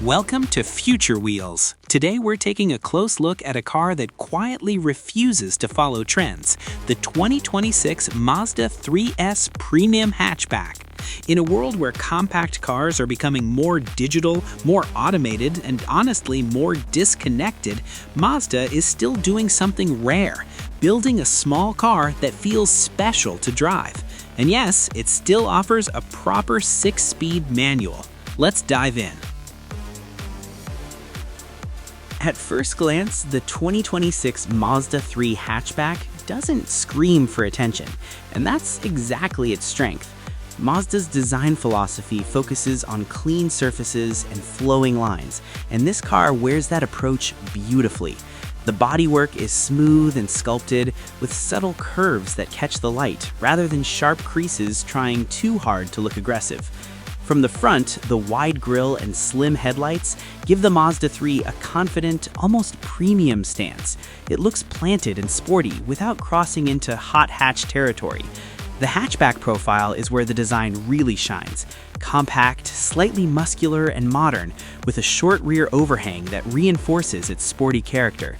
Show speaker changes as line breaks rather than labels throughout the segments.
Welcome to Future Wheels. Today we're taking a close look at a car that quietly refuses to follow trends, the 2026 Mazda 3 Premium Hatchback. In a world where compact cars are becoming more digital, more automated, and honestly more disconnected, Mazda is still doing something rare, building a small car that feels special to drive. And yes, it still offers a proper 6-speed manual. Let's dive in. At first glance, the 2026 Mazda 3 hatchback doesn't scream for attention, and that's exactly its strength. Mazda's design philosophy focuses on clean surfaces and flowing lines, and this car wears that approach beautifully. The bodywork is smooth and sculpted, with subtle curves that catch the light, rather than sharp creases trying too hard to look aggressive. From the front, the wide grille and slim headlights give the Mazda 3 a confident, almost premium stance. It looks planted and sporty without crossing into hot hatch territory. The hatchback profile is where the design really shines. Compact, slightly muscular and modern, with a short rear overhang that reinforces its sporty character.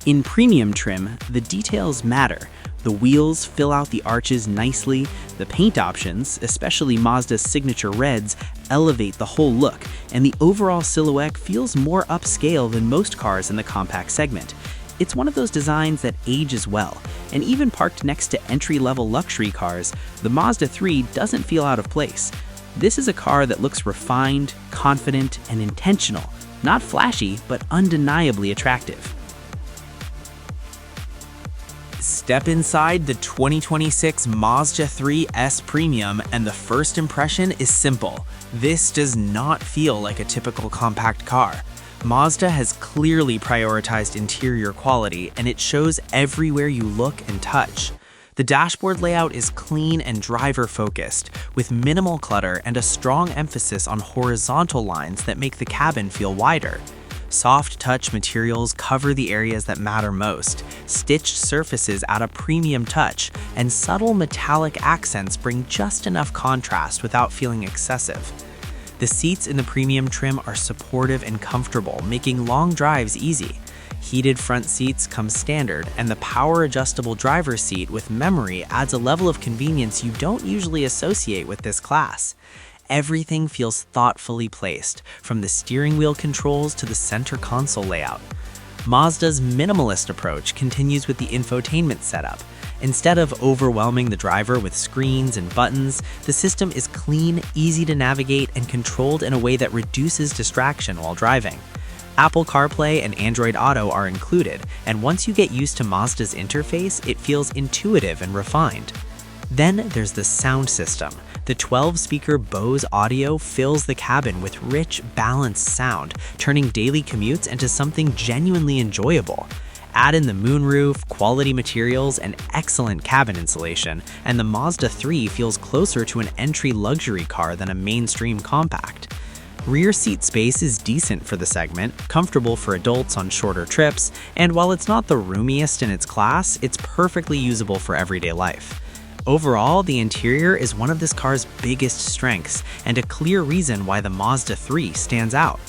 In premium trim, the details matter. The wheels fill out the arches nicely, the paint options, especially Mazda's signature reds, elevate the whole look, and the overall silhouette feels more upscale than most cars in the compact segment. It's one of those designs that ages well, and even parked next to entry-level luxury cars, the Mazda 3 doesn't feel out of place. This is a car that looks refined, confident, and intentional, not flashy, but undeniably attractive. Step inside the 2026 Mazda 3 S Premium and the first impression is simple. This does not feel like a typical compact car. Mazda has clearly prioritized interior quality, and it shows everywhere you look and touch. The dashboard layout is clean and driver-focused, with minimal clutter and a strong emphasis on horizontal lines that make the cabin feel wider. Soft touch materials cover the areas that matter most, stitched surfaces add a premium touch, and subtle metallic accents bring just enough contrast without feeling excessive. The seats in the premium trim are supportive and comfortable, making long drives easy. Heated front seats come standard, and the power-adjustable driver's seat with memory adds a level of convenience you don't usually associate with this class. Everything feels thoughtfully placed, from the steering wheel controls to the center console layout. Mazda's minimalist approach continues with the infotainment setup. Instead of overwhelming the driver with screens and buttons, the system is clean, easy to navigate, and controlled in a way that reduces distraction while driving. Apple CarPlay and Android Auto are included, and once you get used to Mazda's interface, it feels intuitive and refined. Then there's the sound system. The 12-speaker Bose audio fills the cabin with rich, balanced sound, turning daily commutes into something genuinely enjoyable. Add in the moonroof, quality materials, and excellent cabin insulation, and the Mazda 3 feels closer to an entry luxury car than a mainstream compact. Rear seat space is decent for the segment, comfortable for adults on shorter trips, and while it's not the roomiest in its class, it's perfectly usable for everyday life. Overall, the interior is one of this car's biggest strengths and a clear reason why the Mazda 3 stands out.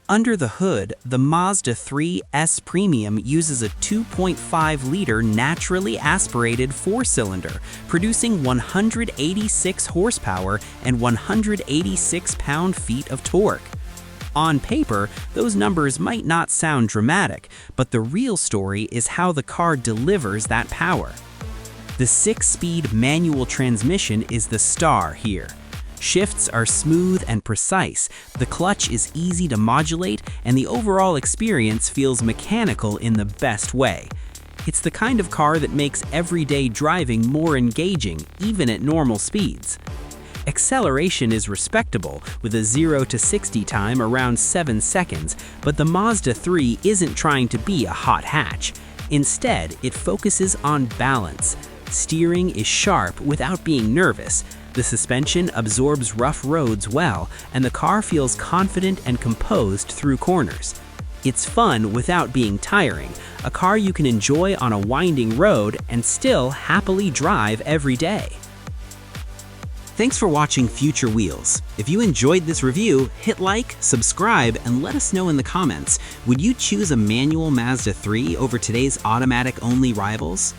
Under the hood, the Mazda 3 S Premium uses a 2.5-liter naturally aspirated 4-cylinder, producing 186 horsepower and 186 pound-feet of torque. On paper, those numbers might not sound dramatic, but the real story is how the car delivers that power. The 6-speed manual transmission is the star here. Shifts are smooth and precise, the clutch is easy to modulate, and the overall experience feels mechanical in the best way. It's the kind of car that makes everyday driving more engaging, even at normal speeds. Acceleration is respectable, with a 0 to 60 time around 7 seconds, but the Mazda 3 isn't trying to be a hot hatch. Instead, it focuses on balance. Steering is sharp without being nervous. The suspension absorbs rough roads well, and the car feels confident and composed through corners. It's fun without being tiring, a car you can enjoy on a winding road and still happily drive every day.
Thanks for watching Future Wheels. If you enjoyed this review, hit like, subscribe, and let us know in the comments. Would you choose a manual Mazda 3 over today's automatic-only rivals?